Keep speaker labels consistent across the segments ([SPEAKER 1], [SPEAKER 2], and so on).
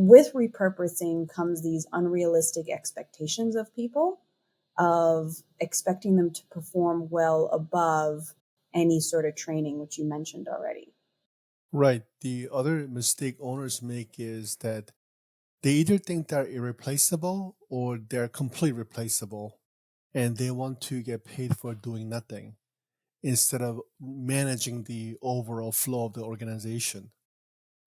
[SPEAKER 1] with repurposing comes these unrealistic expectations of people, of expecting them to perform well above any sort of training, which you mentioned already.
[SPEAKER 2] Right. The other mistake owners make is that they either think they're irreplaceable or they're completely replaceable, and they want to get paid for doing nothing instead of managing the overall flow of the organization.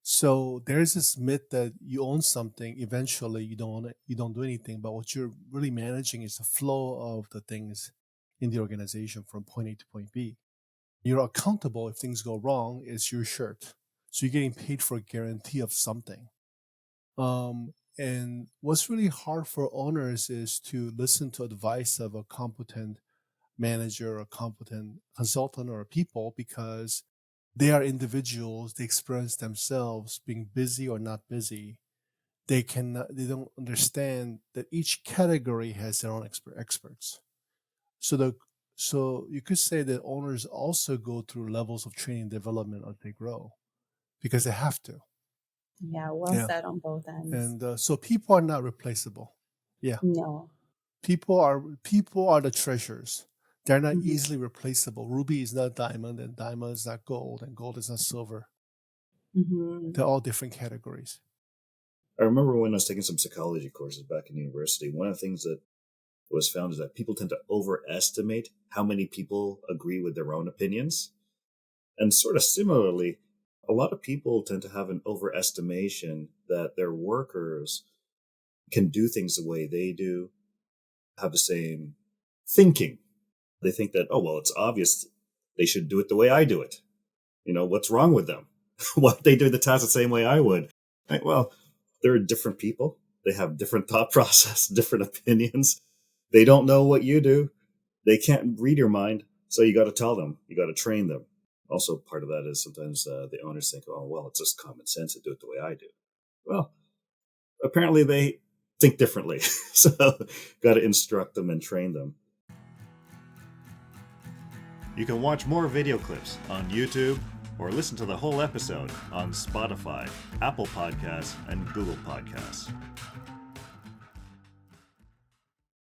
[SPEAKER 2] So there's this myth that you own something, eventually you don't do anything, but what you're really managing is the flow of the things in the organization from point A to point B. You're accountable if things go wrong, it's your shirt. So you're getting paid for a guarantee of something. And what's really hard for owners is to listen to advice of a competent manager or competent consultant or people, because they are individuals. They experience themselves being busy or not busy. They don't understand that each category has their own experts. So so you could say that owners also go through levels of training and development as they grow, because they have to.
[SPEAKER 1] Yeah, well
[SPEAKER 2] Yeah.
[SPEAKER 1] said on both ends.
[SPEAKER 2] And so people are not replaceable. Yeah.
[SPEAKER 1] No.
[SPEAKER 2] People are the treasures. They're not
[SPEAKER 1] Mhm.
[SPEAKER 2] easily replaceable. Ruby is not diamond, and diamond is not gold, and gold is not silver.
[SPEAKER 1] Mhm.
[SPEAKER 2] They're all different categories.
[SPEAKER 3] I remember when I was taking some psychology courses back in university, one of the things that was found is that people tend to overestimate how many people agree with their own opinions. And sort of similarly, a lot of people tend to have an overestimation that their workers can do things the way they do, have the same thinking. They think that, oh, well, it's obvious they should do it the way I do it. What's wrong with them? Why they do the task the same way I would? Like, well, they're different people. They have different thought process, different opinions. They don't know what you do. They can't read your mind. So you got to tell them. You got to train them. Also, part of that is sometimes the owners think, oh, well, it's just common sense to do it the way I do. Well, apparently they think differently. So got to instruct them and train them.
[SPEAKER 4] You can watch more video clips on YouTube or listen to the whole episode on Spotify, Apple Podcasts, and Google Podcasts.